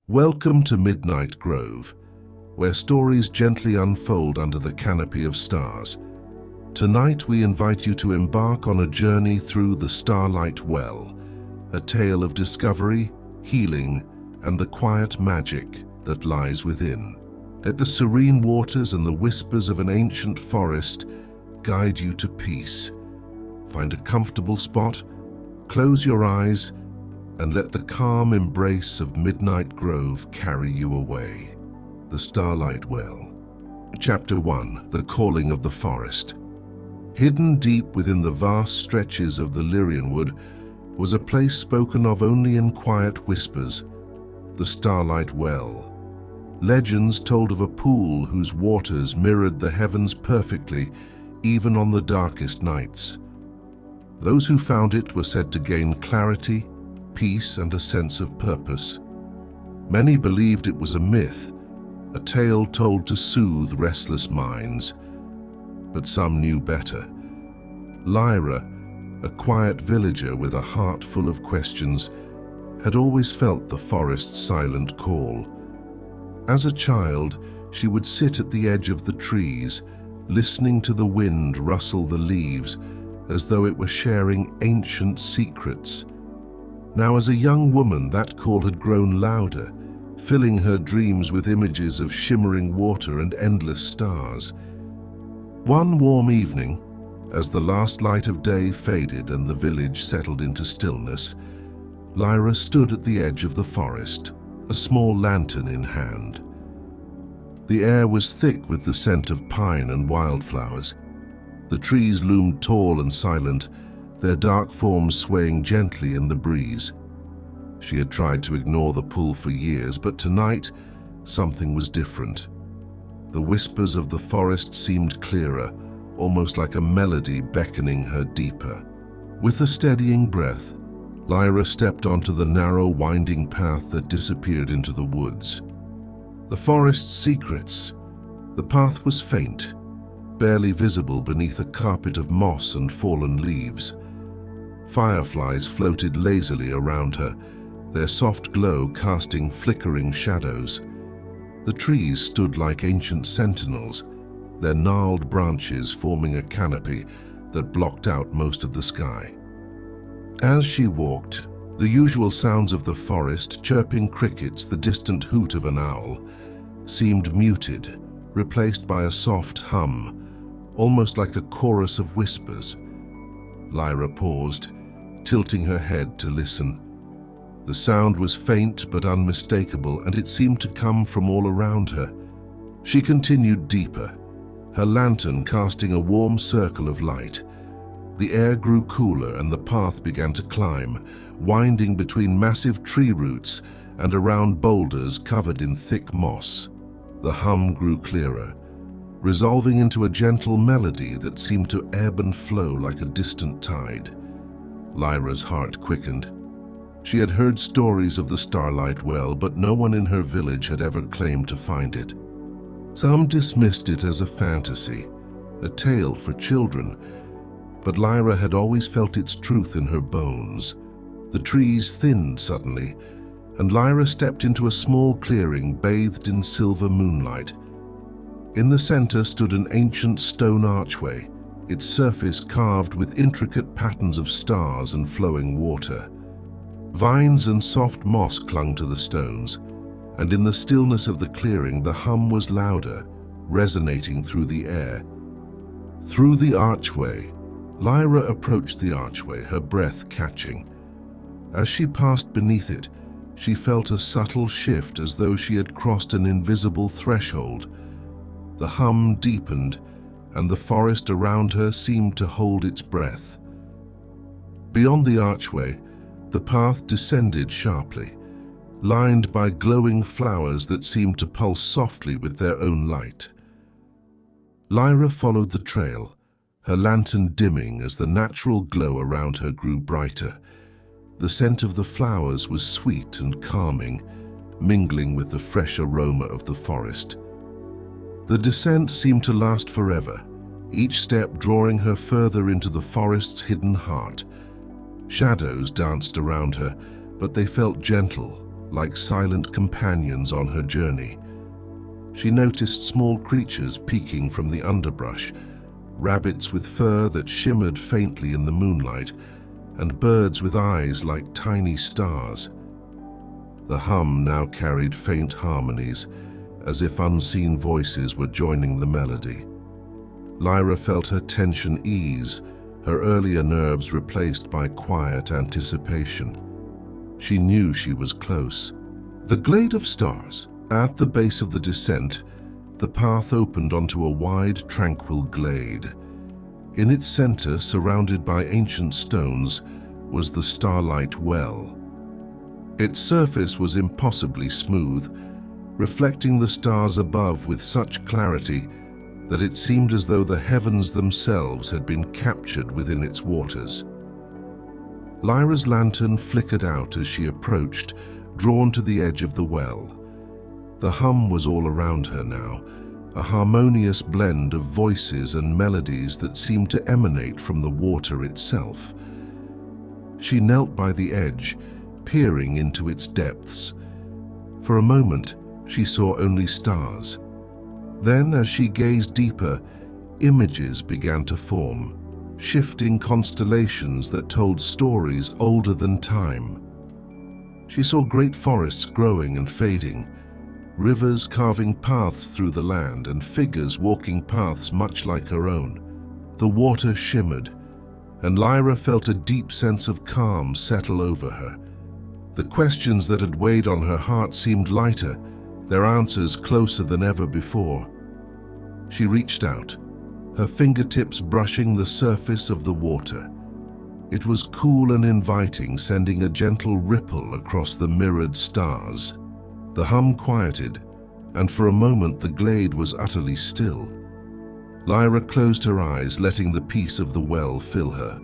Welcome to Midnight Grove, where stories gently unfold under the canopy of stars. Tonight we invite you to embark on a journey through the Starlight Well, a tale of discovery, healing, and the quiet magic that lies within. Let the serene waters and the whispers of an ancient forest guide you to peace. Find a comfortable spot, close your eyes, and let the calm embrace of Midnight Grove carry you away. The Starlight Well. Chapter 1. The Calling of the Forest. Hidden deep within the vast stretches of the Lyrian Wood was a place spoken of only in quiet whispers, the Starlight Well. Legends told of a pool whose waters mirrored the heavens perfectly, even on the darkest nights. Those who found it were said to gain clarity, peace, and a sense of purpose. Many believed it was a myth, a tale told to soothe restless minds. But some knew better. Lyra, a quiet villager with a heart full of questions, had always felt the forest's silent call. As a child, she would sit at the edge of the trees, listening to the wind rustle the leaves as though it were sharing ancient secrets. Now, as a young woman, that call had grown louder, filling her dreams with images of shimmering water and endless stars. One warm evening, as the last light of day faded and the village settled into stillness, Lyra stood at the edge of the forest, a small lantern in hand. The air was thick with the scent of pine and wildflowers. The trees loomed tall and silent, their dark forms swaying gently in the breeze. She had tried to ignore the pull for years, but tonight something was different. The whispers of the forest seemed clearer, almost like a melody beckoning her deeper. With a steadying breath, Lyra stepped onto the narrow, winding path that disappeared into the woods. The forest's secrets. The path was faint, barely visible beneath a carpet of moss and fallen leaves. Fireflies floated lazily around her, their soft glow casting flickering shadows. The trees stood like ancient sentinels, their gnarled branches forming a canopy that blocked out most of the sky. As she walked, the usual sounds of the forest, chirping crickets, the distant hoot of an owl, seemed muted, replaced by a soft hum, almost like a chorus of whispers. Lyra paused, tilting her head to listen. The sound was faint but unmistakable, and it seemed to come from all around her. She continued deeper, her lantern casting a warm circle of light. The air grew cooler and the path began to climb, winding between massive tree roots and around boulders covered in thick moss. The hum grew clearer, resolving into a gentle melody that seemed to ebb and flow like a distant tide. Lyra's heart quickened. She had heard stories of the Starlight Well, but no one in her village had ever claimed to find it. Some dismissed it as a fantasy, a tale for children, but Lyra had always felt its truth in her bones. The trees thinned suddenly, and Lyra stepped into a small clearing bathed in silver moonlight. In the center stood an ancient stone archway, its surface carved with intricate patterns of stars and flowing water. Vines and soft moss clung to the stones, and in the stillness of the clearing the hum was louder, resonating through the air. Through the archway, Lyra approached the archway, her breath catching. As she passed beneath it, she felt a subtle shift, as though she had crossed an invisible threshold. The hum deepened, and the forest around her seemed to hold its breath. Beyond the archway, the path descended sharply, lined by glowing flowers that seemed to pulse softly with their own light. Lyra followed the trail, her lantern dimming as the natural glow around her grew brighter. The scent of the flowers was sweet and calming, mingling with the fresh aroma of the forest. The descent seemed to last forever, each step drawing her further into the forest's hidden heart. Shadows danced around her, but they felt gentle, like silent companions on her journey. She noticed small creatures peeking from the underbrush, rabbits with fur that shimmered faintly in the moonlight, and birds with eyes like tiny stars. The hum now carried faint harmonies, as if unseen voices were joining the melody. Lyra felt her tension ease, her earlier nerves replaced by quiet anticipation. She knew she was close. The glade of stars. At the base of the descent, the path opened onto a wide, tranquil glade. In its center, surrounded by ancient stones, was the Starlight Well. Its surface was impossibly smooth, reflecting the stars above with such clarity that it seemed as though the heavens themselves had been captured within its waters. Lyra's lantern flickered out as she approached, drawn to the edge of the well. The hum was all around her now, a harmonious blend of voices and melodies that seemed to emanate from the water itself. She knelt by the edge, peering into its depths. For a moment, she saw only stars. Then, as she gazed deeper, images began to form, shifting constellations that told stories older than time. She saw great forests growing and fading, rivers carving paths through the land, and figures walking paths much like her own. The water shimmered, and Lyra felt a deep sense of calm settle over her. The questions that had weighed on her heart seemed lighter, their answers closer than ever before. She reached out, her fingertips brushing the surface of the water. It was cool and inviting, sending a gentle ripple across the mirrored stars. The hum quieted, and for a moment the glade was utterly still. Lyra closed her eyes, letting the peace of the well fill her.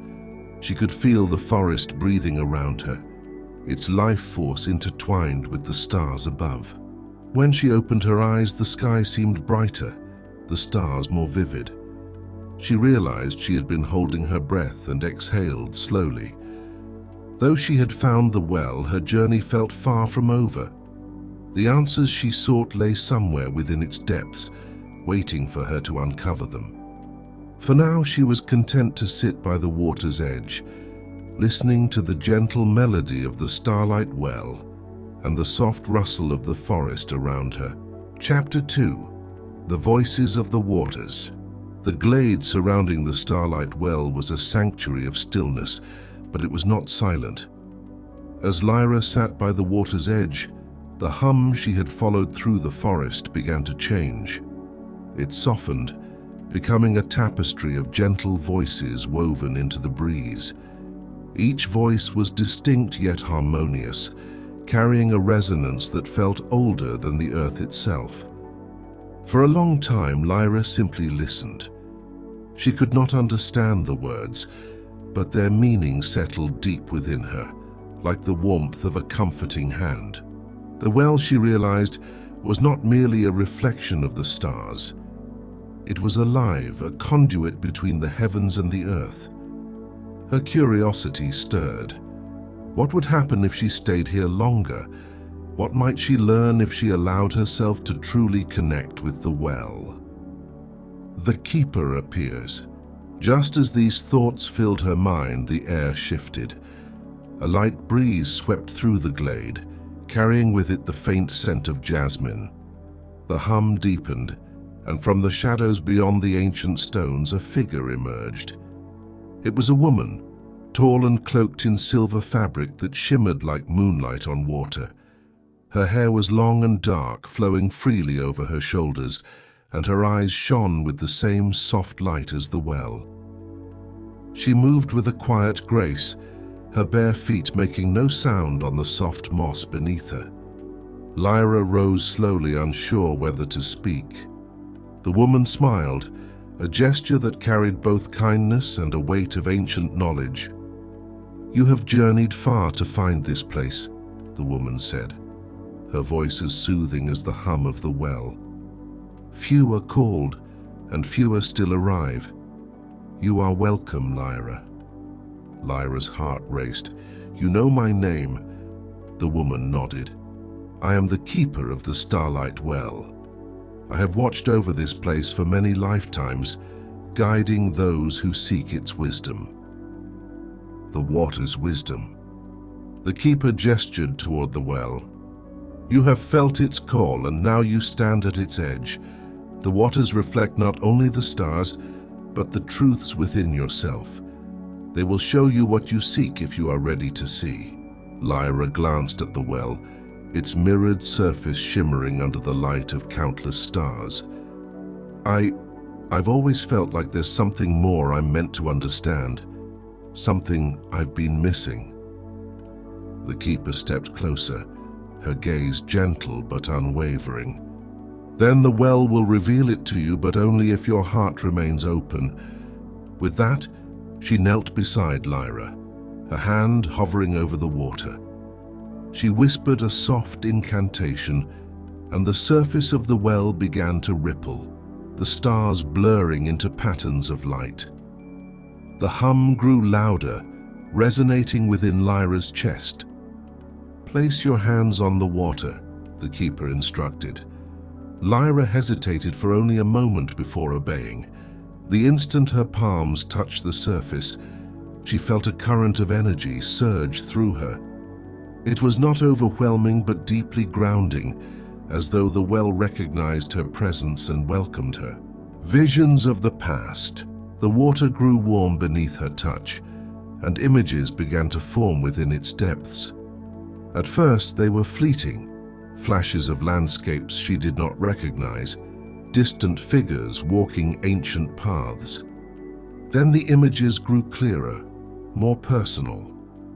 She could feel the forest breathing around her, its life force intertwined with the stars above. When she opened her eyes, the sky seemed brighter, the stars more vivid. She realized she had been holding her breath and exhaled slowly. Though she had found the well, her journey felt far from over. The answers she sought lay somewhere within its depths, waiting for her to uncover them. For now, she was content to sit by the water's edge, listening to the gentle melody of the Starlight Well and the soft rustle of the forest around her. Chapter 2. The Voices of the Waters. The glade surrounding the Starlight Well was a sanctuary of stillness, but it was not silent. As Lyra sat by the water's edge, the hum she had followed through the forest began to change. It softened, becoming a tapestry of gentle voices woven into the breeze. Each voice was distinct yet harmonious, carrying a resonance that felt older than the earth itself. For a long time, Lyra simply listened. She could not understand the words, but their meaning settled deep within her, like the warmth of a comforting hand. The well, she realized, was not merely a reflection of the stars. It was alive, a conduit between the heavens and the earth. Her curiosity stirred. What would happen if she stayed here longer? What might she learn if she allowed herself to truly connect with the well? The keeper appears. Just as these thoughts filled her mind, the air shifted. A light breeze swept through the glade, carrying with it the faint scent of jasmine. The hum deepened, and from the shadows beyond the ancient stones a figure emerged. It was a woman, tall and cloaked in silver fabric that shimmered like moonlight on water. Her hair was long and dark, flowing freely over her shoulders, and her eyes shone with the same soft light as the well. She moved with a quiet grace, her bare feet making no sound on the soft moss beneath her. Lyra rose slowly, unsure whether to speak. The woman smiled, a gesture that carried both kindness and a weight of ancient knowledge. "You have journeyed far to find this place," the woman said, her voice as soothing as the hum of the well. "Few are called, and fewer still arrive. You are welcome, Lyra." Lyra's heart raced. "You know my name?" The woman nodded. I am the keeper of the Starlight Well. I have watched over this place for many lifetimes, guiding those who seek its wisdom. The water's wisdom. The keeper gestured toward the well. You have felt its call, and now you stand at its edge. The waters reflect not only the stars, but the truths within yourself. They will show you what you seek if you are ready to see. Lyra glanced at the well, its mirrored surface shimmering under the light of countless stars. I've always felt like there's something more I'm meant to understand, something I've been missing. The keeper stepped closer, her gaze gentle but unwavering. Then the well will reveal it to you, but only if your heart remains open. With that, she knelt beside Lyra, her hand hovering over the water. She whispered a soft incantation, and the surface of the well began to ripple, the stars blurring into patterns of light. The hum grew louder, resonating within Lyra's chest. Place your hands on the water, the keeper instructed. Lyra hesitated for only a moment before obeying. The instant her palms touched the surface, she felt a current of energy surge through her. It was not overwhelming but deeply grounding, as though the well recognized her presence and welcomed her. Visions of the past. The water grew warm beneath her touch, and images began to form within its depths. At first they were fleeting, flashes of landscapes she did not recognize, distant figures walking ancient paths. Then the images grew clearer, more personal.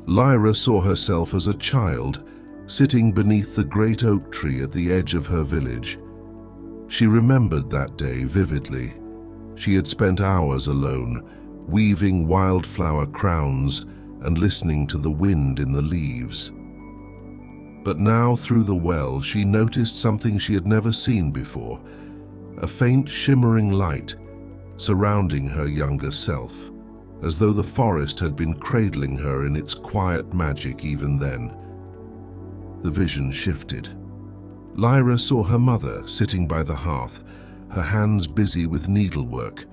Lyra saw herself as a child, sitting beneath the great oak tree at the edge of her village. She remembered that day vividly. She had spent hours alone, weaving wildflower crowns and listening to the wind in the leaves. But now, through the well, she noticed something she had never seen before, a faint shimmering light surrounding her younger self, as though the forest had been cradling her in its quiet magic even then. The vision shifted. Lyra saw her mother sitting by the hearth, her hands busy with needlework.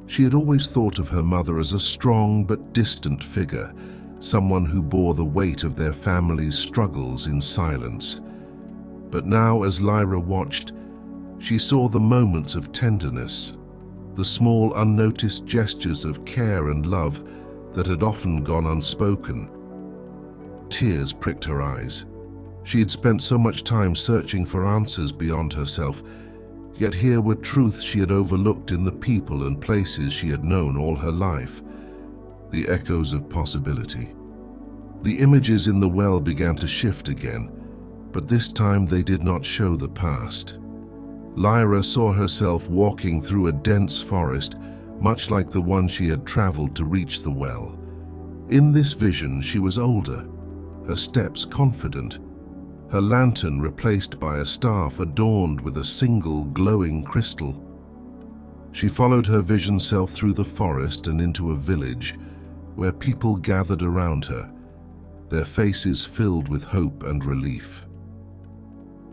She had always thought of her mother as a strong but distant figure, someone who bore the weight of their family's struggles in silence. But now, as Lyra watched, she saw the moments of tenderness, the small unnoticed gestures of care and love that had often gone unspoken. Tears pricked her eyes. She had spent so much time searching for answers beyond herself, yet here were truths she had overlooked in the people and places she had known all her life. The echoes of possibility. The images in the well began to shift again, but this time they did not show the past. Lyra saw herself walking through a dense forest, much like the one she had traveled to reach the well. In this vision, she was older, her steps confident, her lantern replaced by a staff adorned with a single glowing crystal. She followed her vision self through the forest and into a village where people gathered around her, their faces filled with hope and relief.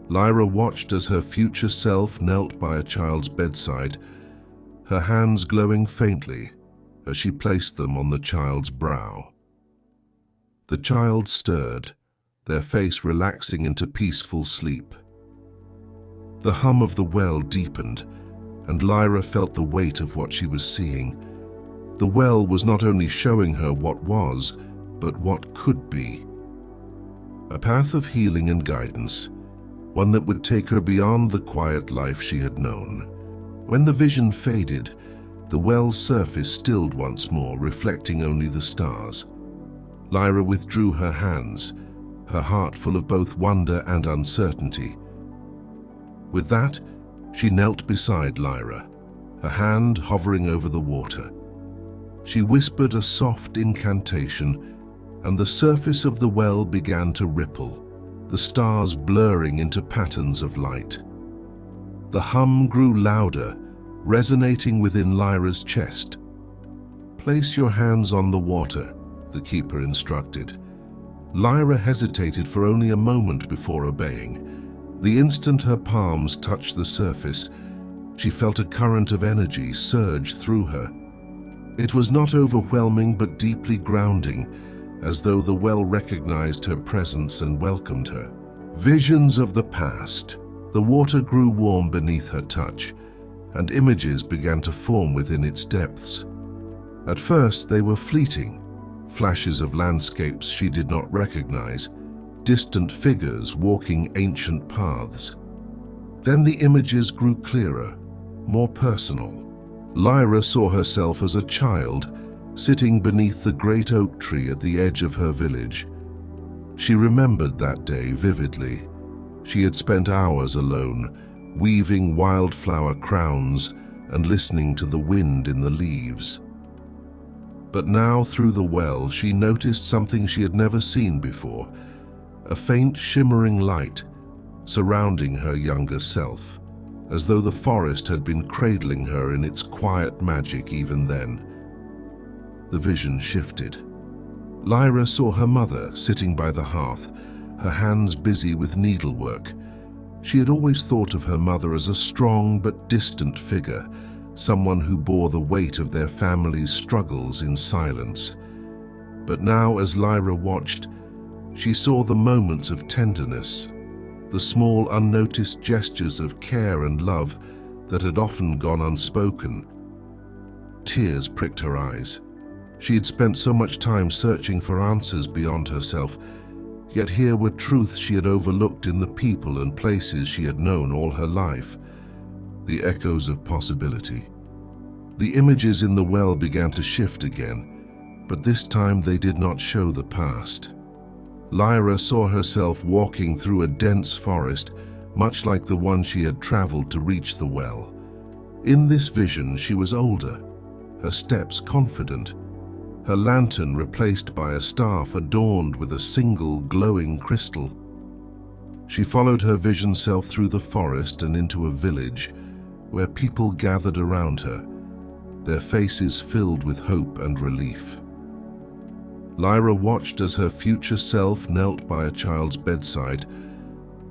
Lyra watched as her future self knelt by a child's bedside, her hands glowing faintly as she placed them on the child's brow. The child stirred, their face relaxing into peaceful sleep. The hum of the well deepened, and Lyra felt the weight of what she was seeing. The well was not only showing her what was, but what could be. A path of healing and guidance, one that would take her beyond the quiet life she had known. When the vision faded, the well's surface stilled once more, reflecting only the stars. Lyra withdrew her hands, her heart full of both wonder and uncertainty. With that, she knelt beside Lyra, her hand hovering over the water. She whispered a soft incantation, and the surface of the well began to ripple, the stars blurring into patterns of light. The hum grew louder, resonating within Lyra's chest. Place your hands on the water, the keeper instructed. Lyra hesitated for only a moment before obeying. The instant her palms touched the surface, she felt a current of energy surge through her. It was not overwhelming but deeply grounding, as though the well recognized her presence and welcomed her. Visions of the past. The water grew warm beneath her touch, and images began to form within its depths. At first they were fleeting, flashes of landscapes she did not recognize, distant figures walking ancient paths. Then the images grew clearer, more personal. Lyra saw herself as a child, sitting beneath the great oak tree at the edge of her village. She remembered that day vividly. She had spent hours alone, weaving wildflower crowns and listening to the wind in the leaves. But now, through the well, she noticed something she had never seen before, a faint shimmering light surrounding her younger self, as though the forest had been cradling her in its quiet magic even then. The vision shifted. Lyra saw her mother sitting by the hearth, her hands busy with needlework. She had always thought of her mother as a strong but distant figure, someone who bore the weight of their family's struggles in silence. But now, as Lyra watched, she saw the moments of tenderness, the small unnoticed gestures of care and love that had often gone unspoken. Tears pricked her eyes. She had spent so much time searching for answers beyond herself, yet here were truths she had overlooked in the people and places she had known all her life. The echoes of possibility. The images in the well began to shift again, but this time they did not show the past. Lyra saw herself walking through a dense forest, much like the one she had traveled to reach the well. In this vision, she was older, her steps confident, her lantern replaced by a staff adorned with a single glowing crystal. She followed her vision self through the forest and into a village where people gathered around her, their faces filled with hope and relief. Lyra watched as her future self knelt by a child's bedside,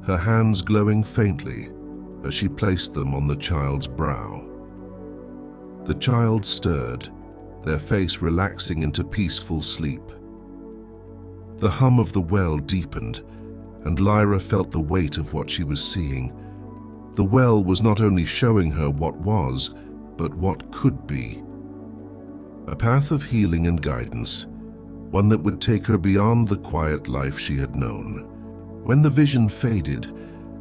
her hands glowing faintly as she placed them on the child's brow. The child stirred, their face relaxing into peaceful sleep. The hum of the well deepened, and Lyra felt the weight of what she was seeing. The well was not only showing her what was, but what could be. A path of healing and guidance, one that would take her beyond the quiet life she had known. When the vision faded,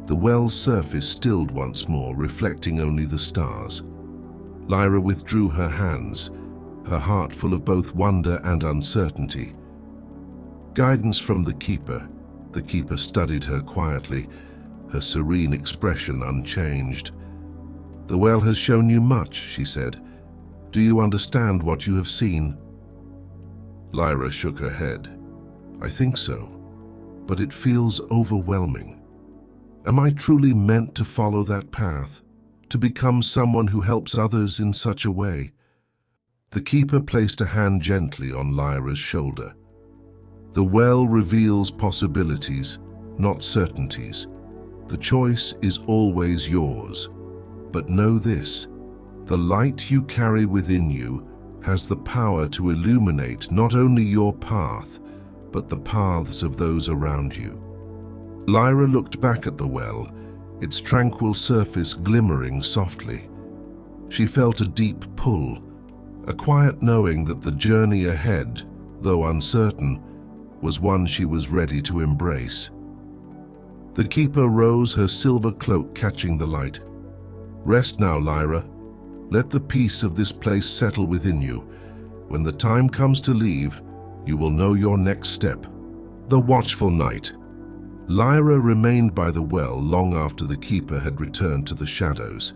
the well's surface stilled once more, reflecting only the stars. Lyra withdrew her hands, her heart full of both wonder and uncertainty. Guidance from the keeper. The keeper studied her quietly, her serene expression unchanged. "The well has shown you much," she said. "Do you understand what you have seen?" Lyra shook her head. "I think so, but it feels overwhelming. Am I truly meant to follow that path, to become someone who helps others in such a way?" The keeper placed a hand gently on Lyra's shoulder. "The well reveals possibilities, not certainties. The choice is always yours. But know this, the light you carry within you has the power to illuminate not only your path, but the paths of those around you." Lyra looked back at the well, its tranquil surface glimmering softly. She felt a deep pull, a quiet knowing that the journey ahead, though uncertain, was one she was ready to embrace. The keeper rose, her silver cloak catching the light. "Rest now, Lyra. Let the peace of this place settle within you. When the time comes to leave, you will know your next step." The watchful night. Lyra remained by the well long after the keeper had returned to the shadows.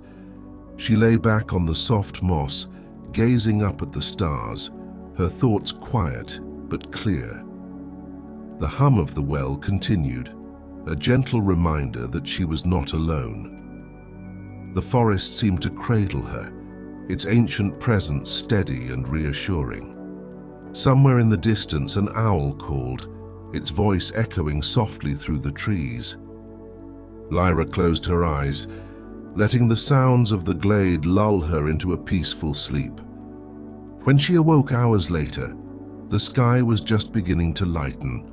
She lay back on the soft moss, gazing up at the stars, her thoughts quiet but clear. The hum of the well continued, a gentle reminder that she was not alone. The forest seemed to cradle her, its ancient presence steady and reassuring. Somewhere in the distance, an owl called, its voice echoing softly through the trees. Lyra closed her eyes, letting the sounds of the glade lull her into a peaceful sleep. When she awoke hours later, the sky was just beginning to lighten,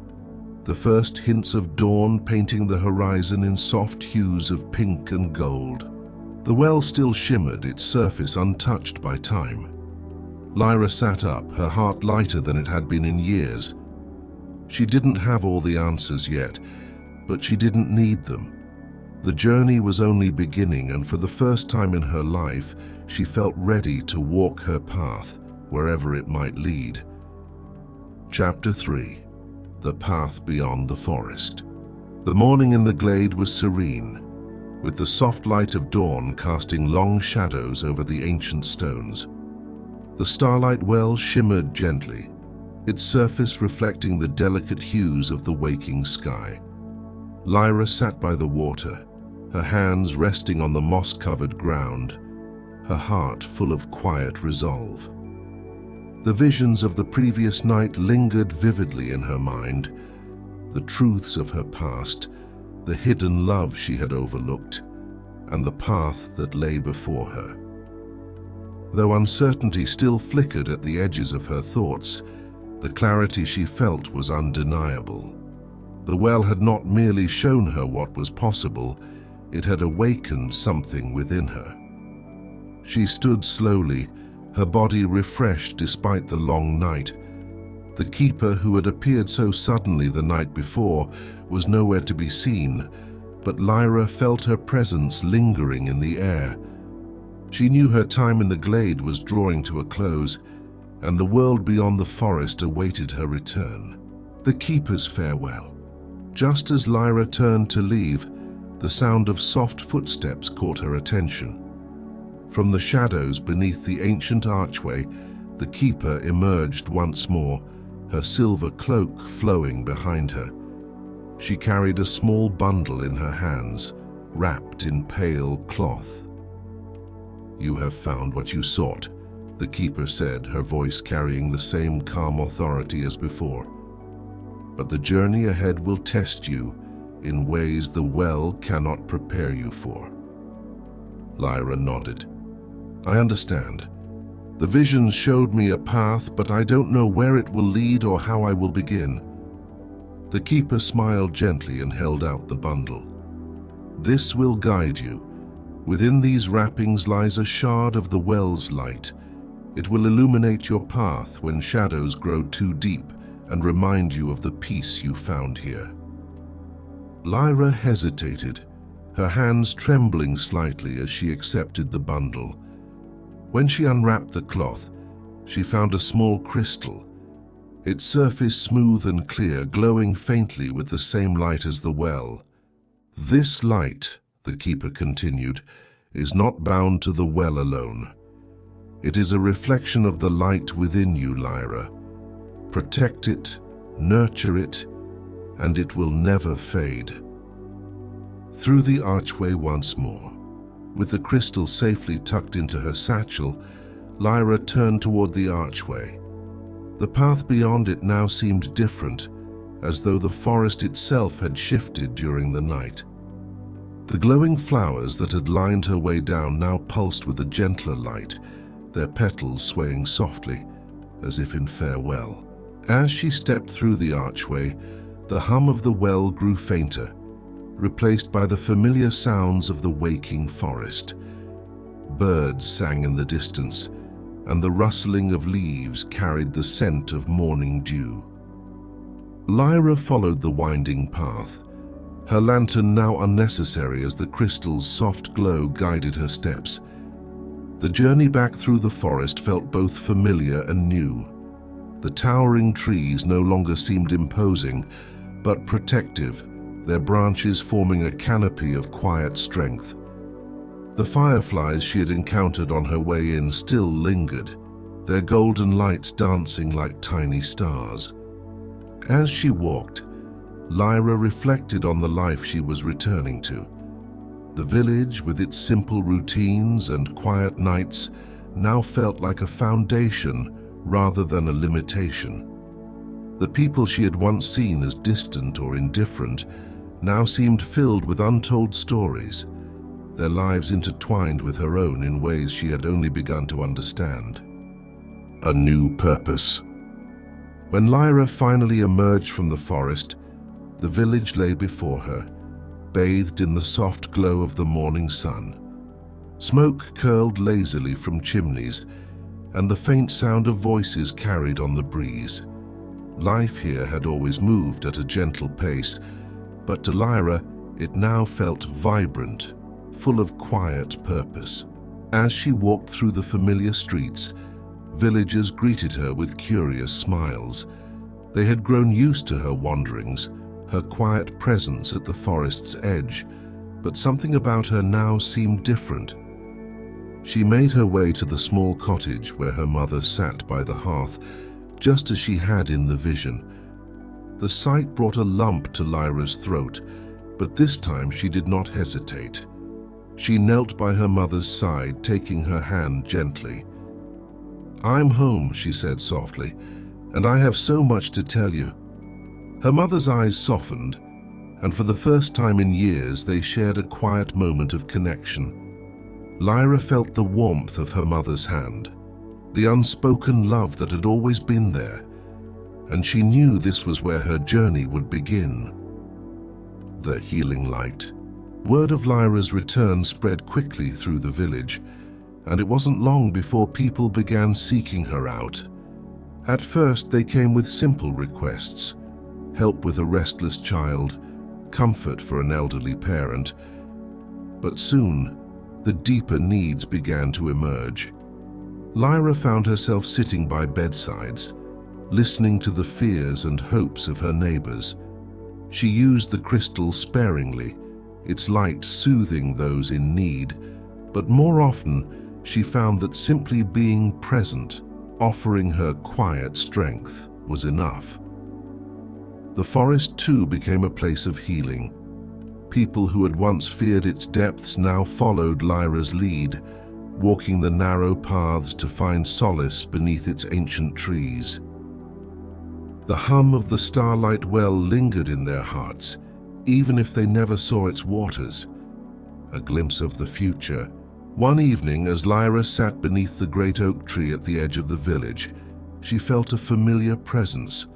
the first hints of dawn painting the horizon in soft hues of pink and gold. The well still shimmered, its surface untouched by time. Lyra sat up, her heart lighter than it had been in years. She didn't have all the answers yet, but she didn't need them. The journey was only beginning, and for the first time in her life, she felt ready to walk her path, wherever it might lead. Chapter 3. The Path Beyond the Forest. The morning in the glade was serene, with the soft light of dawn casting long shadows over the ancient stones. The Starlight Well shimmered gently, its surface reflecting the delicate hues of the waking sky. Lyra sat by the water, her hands resting on the moss-covered ground, her heart full of quiet resolve. The visions of the previous night lingered vividly in her mind, the truths of her past, the hidden love she had overlooked, and the path that lay before her. Though uncertainty still flickered at the edges of her thoughts, the clarity she felt was undeniable. The well had not merely shown her what was possible, it had awakened something within her. She stood slowly, her body refreshed despite the long night. The keeper, who had appeared so suddenly the night before, was nowhere to be seen, but Lyra felt her presence lingering in the air. She knew her time in the glade was drawing to a close, and the world beyond the forest awaited her return. The keeper's farewell. Just as Lyra turned to leave, the sound of soft footsteps caught her attention. From the shadows beneath the ancient archway, the keeper emerged once more, her silver cloak flowing behind her. She carried a small bundle in her hands, wrapped in pale cloth. "You have found what you sought," the keeper said, her voice carrying the same calm authority as before. "But the journey ahead will test you in ways the well cannot prepare you for." Lyra nodded. "I understand. The visions showed me a path, but I don't know where it will lead or how I will begin." The keeper smiled gently and held out the bundle. "This will guide you. Within these wrappings lies a shard of the well's light. It will illuminate your path when shadows grow too deep and remind you of the peace you found here." Lyra hesitated, her hands trembling slightly as she accepted the bundle. When she unwrapped the cloth, she found a small crystal, its surface smooth and clear, glowing faintly with the same light as the well. "This light," the keeper continued, "is not bound to the well alone. It is a reflection of the light within you, Lyra. Protect it, nurture it, and it will never fade." Through the archway once more, with the crystal safely tucked into her satchel, Lyra turned toward the archway. The path beyond it now seemed different, as though the forest itself had shifted during the night. The glowing flowers that had lined her way down now pulsed with a gentler light, their petals swaying softly, as if in farewell. As she stepped through the archway, the hum of the well grew fainter, replaced by the familiar sounds of the waking forest. Birds sang in the distance, and the rustling of leaves carried the scent of morning dew. Lyra followed the winding path, her lantern now unnecessary as the crystal's soft glow guided her steps. The journey back through the forest felt both familiar and new. The towering trees no longer seemed imposing, but protective, their branches forming a canopy of quiet strength. The fireflies she had encountered on her way in still lingered, their golden lights dancing like tiny stars. As she walked, Lyra reflected on the life she was returning to. The village, with its simple routines and quiet nights, now felt like a foundation rather than a limitation. The people she had once seen as distant or indifferent now seemed filled with untold stories, their lives intertwined with her own in ways she had only begun to understand. A new purpose. When Lyra finally emerged from the forest, the village lay before her, bathed in the soft glow of the morning sun. Smoke curled lazily from chimneys, and the faint sound of voices carried on the breeze. Life here had always moved at a gentle pace, but to Lyra it now felt vibrant, full of quiet purpose. As she walked through the familiar streets, villagers greeted her with curious smiles. They had grown used to her wanderings, her quiet presence at the forest's edge, but something about her now seemed different. She made her way to the small cottage where her mother sat by the hearth, just as she had in the vision. The sight brought a lump to Lyra's throat, but this time she did not hesitate. She knelt by her mother's side, taking her hand gently. "I'm home," she said softly, "and I have so much to tell you." Her mother's eyes softened, and for the first time in years they shared a quiet moment of connection. Lyra felt the warmth of her mother's hand, the unspoken love that had always been there, and she knew this was where her journey would begin. The healing light. Word of Lyra's return spread quickly through the village, and it wasn't long before people began seeking her out. At first they came with simple requests: help with a restless child, comfort for an elderly parent. But soon, the deeper needs began to emerge. Lyra found herself sitting by bedsides, listening to the fears and hopes of her neighbors. She used the crystal sparingly, its light soothing those in need, but more often she found that simply being present, offering her quiet strength, was enough. The forest too became a place of healing. People who had once feared its depths now followed Lyra's lead, walking the narrow paths to find solace beneath its ancient trees. The hum of the Starlight Well lingered in their hearts, even if they never saw its waters. A glimpse of the future. One evening, as Lyra sat beneath the great oak tree at the edge of the village, she felt a familiar presence.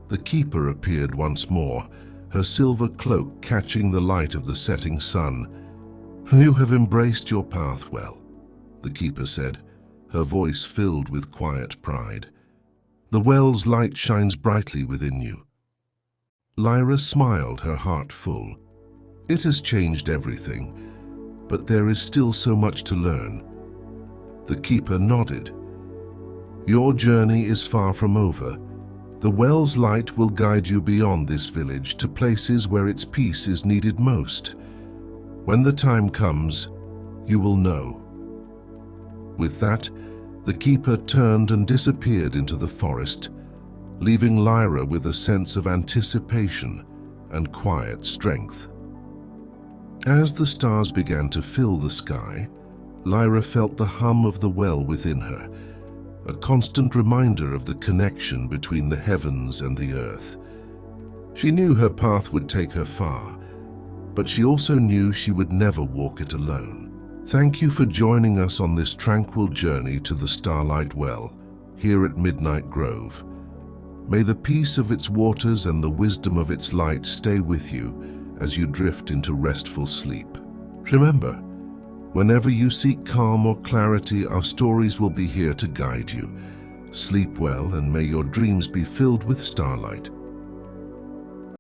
The keeper appeared once more, her silver cloak catching the light of the setting sun. "You have embraced your path well," the keeper said, her voice filled with quiet pride. "The well's light shines brightly within you." Lyra smiled, her heart full. It has changed everything, but there is still so much to learn. The keeper nodded. "Your journey is far from over. The well's light will guide you beyond this village to places where its peace is needed most. When the time comes, you will know." With that, the keeper turned and disappeared into the forest, leaving Lyra with a sense of anticipation and quiet strength. As the stars began to fill the sky, Lyra felt the hum of the well within her, a constant reminder of the connection between the heavens and the earth. She knew her path would take her far, but she also knew she would never walk it alone. Thank you for joining us on this tranquil journey to the Starlight Well, here at Midnight Grove. May the peace of its waters and the wisdom of its light stay with you as you drift into restful sleep. Remember, whenever you seek calm or clarity, our stories will be here to guide you. Sleep well, and may your dreams be filled with starlight.